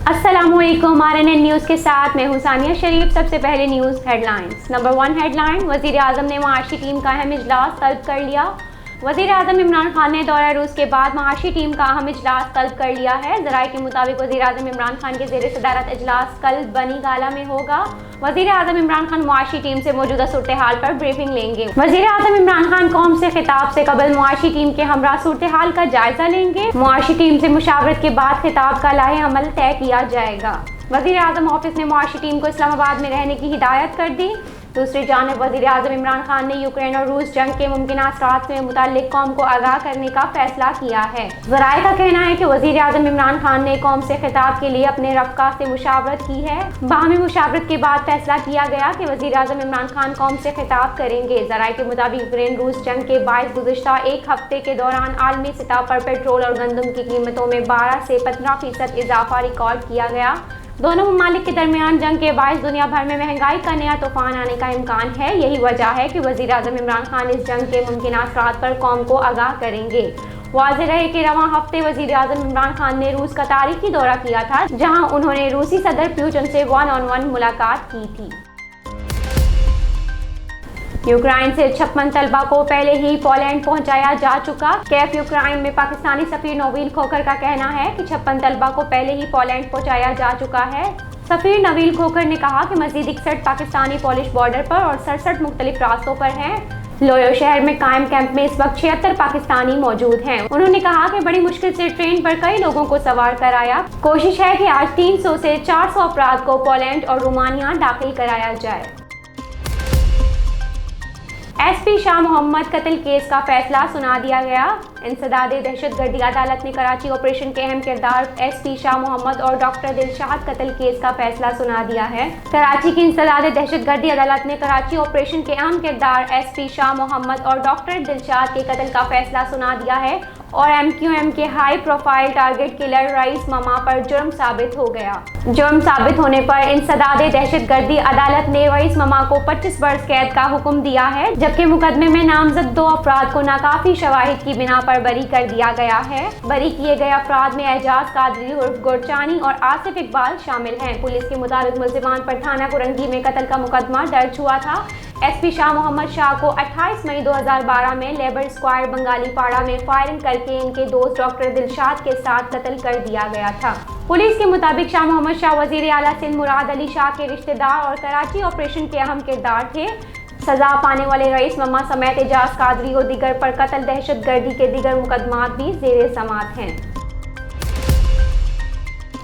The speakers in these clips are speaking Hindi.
अस्सलामुअलैकुम RNN न्यूज़ के साथ मैं हूं सानिया शरीफ। सबसे पहले न्यूज़ हेडलाइंस। नंबर 1 हेडलाइन, वज़ीर आज़म ने मुआशी टीम का अहम इजलास तलब कर लिया। वज़ीर आज़म इमरान खान ने दौरा रूस के बाद मुआशी टीम का अहम इजलास तलब कर लिया है। ज़राए के मुताबिक वज़ीर आज़म इमरान खान के ज़ेर सदारत इजलास कल बनी गाला में होगा। वज़ीर आज़म इमरान खान मुआशी टीम से मौजूदा सूरत हाल पर ब्रीफिंग लेंगे। वज़ीर आज़म इमरान खान कौम से खिताब से कबल मुआशी टीम के हमरा सूरत हाल का जायजा लेंगे। मुआशी टीम से मुशावरत के बाद खिताब का लाहे अमल तय किया जाएगा। वज़ीर आज़म ऑफिस ने मुआशी टीम को इस्लामाबाद में रहने की हिदायत कर दी। दूसरी जानिब वज़ीर आज़म इमरान खान ने यूक्रेन और रूस जंग के मुमकिन असरात में मुताल्लिक कौम को आगाह करने का फैसला किया है। ज़राए का कहना है कि वज़ीर आज़म इमरान खान ने कौम से खिताब के लिए अपने रफ़का से मुशावरत की है। बाहमी मुशावरत के बाद फैसला किया गया कि वज़ीर आज़म इमरान खान कौम से खिताब करेंगे। ज़राए के मुताबिक यूक्रेन रूस जंग के बायस गुज़िश्ता एक हफ्ते के दौरान आलमी सतह पर पेट्रोल और गंदम की कीमतों में 12 से 15% इजाफा रिकॉर्ड किया गया। दोनों ममालिक के दरमियान जंग के बायस दुनिया भर में महंगाई का नया तूफान आने का इम्कान है। यही वजह है कि वज़ीर आज़म इमरान खान इस जंग के मुमकिन असरात पर कौम को आगाह करेंगे। वाज़ेह रहे कि रवां हफ्ते वज़ीर आज़म इमरान खान ने रूस का तारीखी दौरा किया था, जहां उन्होंने रूसी सदर पुतिन से 1-on-1 मुलाकात की थी। यूक्रेन से 56 तलबा को पहले ही पोलैंड पहुंचाया जा चुका। कैफ यूक्रेन में पाकिस्तानी सफीर नवील खोखर का कहना है कि 56 तलबा को पहले ही पोलैंड पहुंचाया जा चुका है। सफीर नवील खोखर ने कहा कि मजीद 61 पाकिस्तानी पोलिश बॉर्डर पर और 67 मुख्तलिफ रास्तों पर हैं। लोयो शहर में कायम कैंप में इस वक्त 76 पाकिस्तानी मौजूद हैं। उन्होंने कहा कि बड़ी मुश्किल से ट्रेन पर कई लोगों को सवार कराया। कोशिश है कि आज 300 से 400 अफराद को पोलैंड और रोमानिया दाखिल कराया जाए। SP शाह मोहम्मद कत्ल केस का फैसला सुना दिया गया। इंसदादे दहशतगर्दी अदालत ने कराची ऑपरेशन के अहम किरदार SP शाह मोहम्मद और डॉक्टर दिलशाद कत्ल केस का फैसला सुना दिया है। कराची की इंसदादे दहशतगर्दी अदालत ने कराची ऑपरेशन के अहम किरदार SP शाह मोहम्मद और डॉक्टर दिलशाद के कत्ल का फैसला सुना दिया है और MQM के high profile target killer rice mama पर जुर्म साबित हो गया। जुर्म साबित होने पर इंसदादे दहशतगर्दी अदालत ने रईस ममा को 25 बरस कैद का हुक्म दिया है, जबकि मुकदमे में नामजद 2 अफराद को नाकाफी शवाहिद की बिना पर बरी कर दिया गया है। बरी किए गए अफराद में एजाज कादरी उर्फ गुरचानी और आसिफ इकबाल शामिल हैं। पुलिस के मुताबिक मुल्जिमान पर थाना कुरंगी में कत्ल का मुकदमा दर्ज हुआ था। SP शाह मोहम्मद शाह को 28 मई 2012 में लेबर स्क्वायर बंगाली पाड़ा में फायरिंग करके इनके दोस्त डॉक्टर दिलशाद के साथ कत्ल कर दिया गया था। पुलिस के मुताबिक शाह मोहम्मद शाह वजीर आला सिंध मुराद अली शाह के रिश्तेदार और कराची ऑपरेशन के अहम किरदार थे। सजा पाने वाले रईस ममा समेत एजाज कादरी और दीगर पर कत्ल दहशतगर्दी के दीगर मुकदमात भी ज़ेरे समात हैं।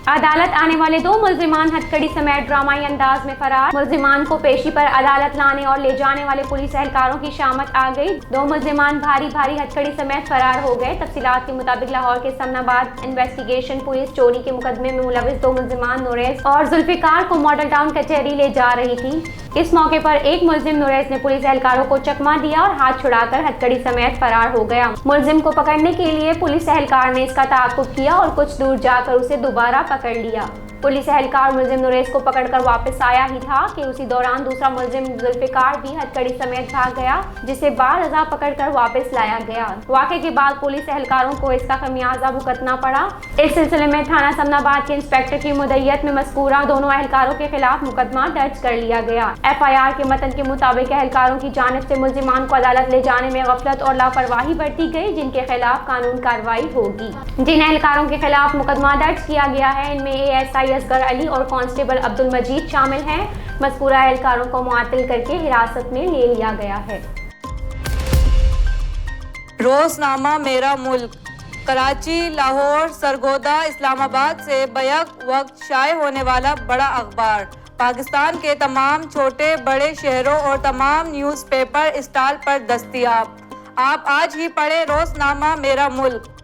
अदालत आने वाले 2 मुल्जिमान हथकड़ी समेत ड्रामाई अंदाज में फरार। मुल्जिमान को पेशी पर अदालत लाने और ले जाने वाले पुलिस एहलकारों की शामत आ गई। 2 मुल्जिमान भारी हथकड़ी समेत फरार हो गए। तफसीलात के मुताबिक लाहौर के समनाबाद इन्वेस्टिगेशन पुलिस चोरी के मुकदमे में मुलविस 2 मुल्जिमान नुरैज और जुल्फिकार को मॉडल टाउन कचहरी ले जा रही थी। इस मौके पर एक मुल्जिम नुरैज ने पुलिस एहलकारों को चकमा दिया और हाथ छुड़ाकर हथकड़ी समेत फरार हो गया। मुल्जिम को पकड़ने के लिए पुलिस एहलकार ने इसका ताक़ुब किया और कुछ दूर जाकर उसे दोबारा पकड़ लिया। पुलिस एहलकार मुल्जिम नुरैज को पकड़कर वापस आया ही था कि उसी दौरान दूसरा मुल्जिम जुल्फिकार भी हथकड़ी समेत भाग गया, जिसे बारज़ा पकड़कर वापस लाया गया। वाक़े के बाद पुलिस एहलकारों को इसका खमियाजा भुगतना पड़ा। इस सिलसिले में थाना समनाबाद के इंस्पेक्टर की मुद्दइयत में मज़कूरा दोनों एहलकारों के खिलाफ मुकदमा दर्ज कर लिया गया। FIR के मतन के मुताबिक एहलकारों की जानिब से मुल्जिमान को अदालत ले जाने में गफलत और लापरवाही बरती गई, जिनके खिलाफ कानून कार्रवाई होगी। जिन एहलकारों के खिलाफ मुकदमा दर्ज किया गया है, इनमें ASI असगर अली और कांस्टेबल अब्दुल मजीद शामिल हैं। मज़कूरा एहलकारों को मुअत्तल करके हिरासत में ले लिया गया है। रोज़नामा मेरा मुल्क कराची, लाहौर, सरगोदा, इस्लामाबाद से बैक वक्त शाये होने वाला बड़ा अखबार पाकिस्तान के तमाम छोटे बड़े शहरों और तमाम न्यूज़पेपर स्टॉल पर दस्तयाब। आप आज ही पढ़ें रोज़नामा मेरा मुल्क।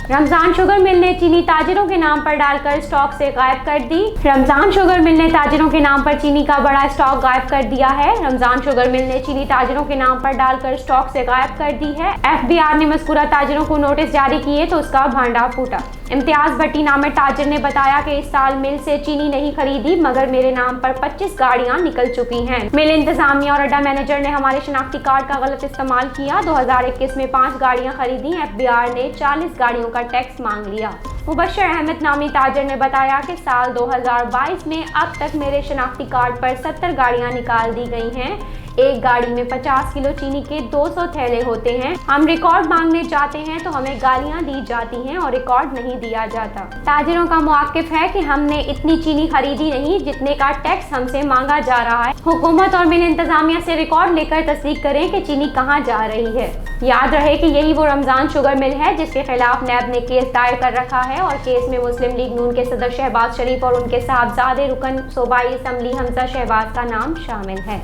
रमजान शुगर मिल ने चीनी ताजिरों के नाम पर डालकर स्टॉक से गायब कर दी। रमजान शुगर मिल ने ताजिरों के नाम पर चीनी का बड़ा स्टॉक गायब कर दिया है। रमजान शुगर मिल ने चीनी ताजिरों के नाम पर डालकर स्टॉक से गायब कर दी है। FBR ने मज़कूरा ताजिरों को नोटिस जारी किए तो उसका भांडा फूटा। इम्तियाज भट्टी नामे ताजिर ने बताया कि इस साल मिल से चीनी नहीं खरीदी, मगर मेरे नाम पर 25 गाड़ियां निकल चुकी हैं। मिल इंतजामिया और अड्डा मैनेजर ने हमारे शनाख्ती कार्ड का गलत इस्तेमाल किया। 2021 में 5 गाड़ियां खरीदी, FBI ने 40 गाड़ियों का टैक्स मांग लिया। मुबशर अहमद नामी ताजिर ने बताया कि साल 2022 में अब तक मेरे शनाख्ती कार्ड पर 70 गाड़ियां निकाल दी गई हैं। एक गाड़ी में 50 किलो चीनी के 200 थैले होते हैं। हम रिकॉर्ड मांगने जाते हैं तो हमें गालियां दी जाती हैं और रिकॉर्ड नहीं दिया जाता। ताजिरों का मौक़िफ़ है कि हमने इतनी चीनी खरीदी नहीं जितने का टैक्स हमसे मांगा जा रहा है। हुकूमत और मिल इंतजामिया से रिकॉर्ड लेकर तस्दीक करें कि चीनी कहाँ जा रही है। याद रहे कि यही वो रमज़ान शुगर मिल है जिसके खिलाफ नैब ने केस दायर कर रखा है और केस में मुस्लिम लीग नून के सदर शहबाज शरीफ और उनके साहबजादे रुकन सूबाई असम्बली हमजा शहबाज का नाम शामिल है।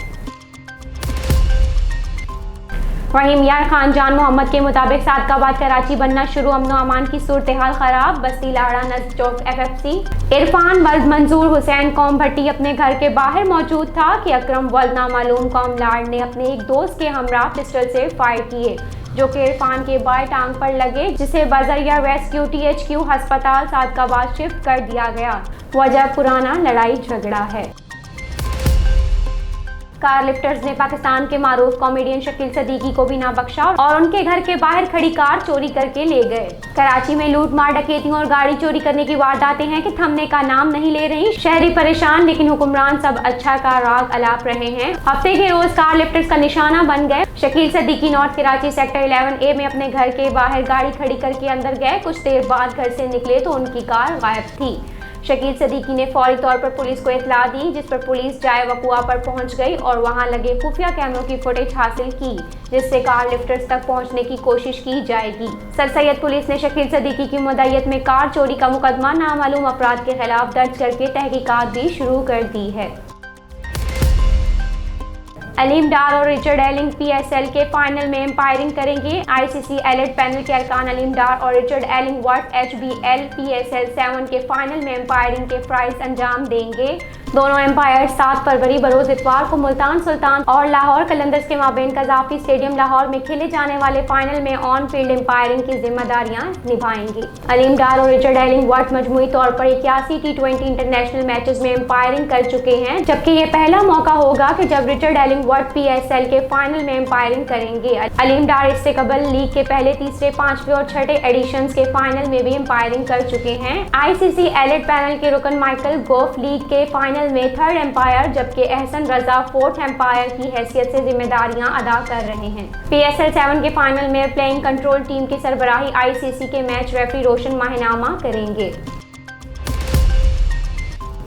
वहीं यार खान जान मोहम्मद के मुताबिक सादकाबाद कराची बनना शुरू, अमन अमान की सूरत हाल खराब, बस्ती लाड़ा नज़ चौक FFC। इरफान वल्द मंजूर हुसैन कौम भट्टी अपने घर के बाहर मौजूद था कि अकरम वल्द नामालूम कौम लाड़ ने अपने एक दोस्त के हमरा पिस्टल से फायर किए, जो कि इरफान के बाएं टांग पर लगे, जिसे बजरिया रेस्क्यू THQ अस्पताल सादकाबाद शिफ्ट कर दिया गया। वजह पुराना लड़ाई झगड़ा है। कार लिफ्टर्स ने पाकिस्तान के मारूफ कॉमेडियन शकील सदीकी को भी ना बख्शा और उनके घर के बाहर खड़ी कार चोरी करके ले गए। कराची में लूट मार, डकैतियों और गाड़ी चोरी करने की वारदातें हैं कि थमने का नाम नहीं ले रही। शहरी परेशान, लेकिन हुक्मरान सब अच्छा का राग अलाप रहे हैं। हफ्ते के रोज कार लिफ्टर्स का निशाना बन गए। Shakeel Siddiqui north Karachi sector 11A में अपने घर के बाहर गाड़ी खड़ी करके अंदर गए। कुछ देर बाद घर से निकले तो उनकी कार गायब थी। शकील सदीकी ने फौरी तौर पर पुलिस को इत्तला दी, जिस पर पुलिस जाए वकुआ पर पहुंच गई और वहां लगे खुफिया कैमरों की फुटेज हासिल की, जिससे कार लिफ्टर्स तक पहुंचने की कोशिश की जाएगी। सर सैयद पुलिस ने शकील सदीकी की मुद्दइयत में कार चोरी का मुकदमा नामालूम अफराद के खिलाफ दर्ज करके तहकीकात भी शुरू कर दी है। अलीम डार और रिचर्ड एलिंग PSL के फाइनल में एम्पायरिंग करेंगे। ICC एलिट पैनल के अरकान अलीम डार और रिचर्ड एलिंग वर्ल्ड HBL PSL 7 के फाइनल में एम्पायरिंग के फ्राइज अंजाम देंगे। दोनों एम्पायर 7 फरवरी बरोज इतवार को मुल्तान सुल्तान और लाहौर कलंदर्स के माबेन कजाफी स्टेडियम लाहौर में खेले जाने वाले फाइनल में ऑन फील्ड एम्पायरिंग की जिम्मेदारियां निभाएंगे। अलीम डार और रिचर्ड एलिंग वर्ल्ड मजमूई तौर पर 81 T20 इंटरनेशनल मैचेस में एम्पायरिंग कर चुके हैं, जबकि ये पहला मौका होगा कि जब रिचर्ड एलिंग वर्ल्ड PSL के फाइनल में एम्पायरिंग करेंगे। अलीम डार इससे कबल लीग के पहले, तीसरे, 5वें और 6ठे एडिशंस के फाइनल में भी एम्पायरिंग कर चुके हैं। ICC एलिट पैनल के रुकन माइकल गोफ लीग के फाइनल में 3rd एम्पायर, जबकि एहसन रजा 4th एम्पायर की हैसियत से जिम्मेदारियां अदा कर रहे हैं। PSL 7 के फाइनल में प्लेइंग कंट्रोल टीम की सरबराही ICC के मैच रेफरी रोशन माहिनामा करेंगे।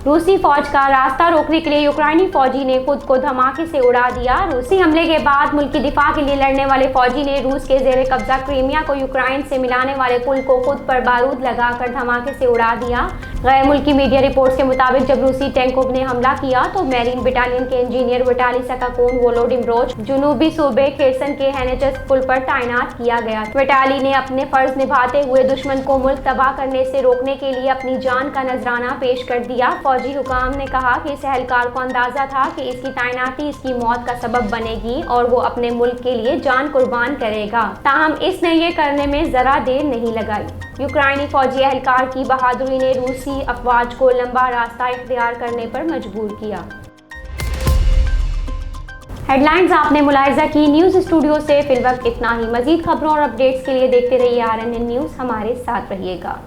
रूसी फौज का रास्ता रोकने के लिए यूक्राइनी फौजी ने खुद को धमाके से उड़ा दिया। रूसी हमले के बाद मुल्क की दिफा के लिए लड़ने वाले फौजी ने रूस के जेर कब्जा क्रीमिया को यूक्राइन से मिलाने वाले पुल को खुद पर बारूद लगाकर धमाके से उड़ा दिया। गैर मुल्की मीडिया रिपोर्ट्स के मुताबिक जब रूसी टैंकों ने हमला किया तो मैरीन बटालियन के इंजीनियर विटाली सकाकोन वोलोडिम्रोज जुनूबी सूबे खेरसन के हेनेचस पुल पर तैनात किया गया। विटाली ने अपने फर्ज निभाते हुए दुश्मन को मुल्क तबाह करने से रोकने के लिए अपनी जान का नजराना पेश कर दिया। फौजी हुकाम ने कहा कि इस एहलकार को अंदाजा था कि इसकी तैनाती इसकी मौत का सबब बनेगी और वो अपने मुल्क के लिए जान कुर्बान करेगा। ताहम इसने ये करने में जरा देर नहीं लगाई। यूक्राइनी फौजी एहलकार की बहादुरी ने रूसी अफवाज को लंबा रास्ता इख्तियार करने पर मजबूर किया। हेडलाइंस आपने मुलाहिजा की। न्यूज़ स्टूडियो से फिलवक्त इतना ही। मजीद खबरों और अपडेट्स के लिए देखते रहिए RNN न्यूज़। हमारे साथ रहिएगा।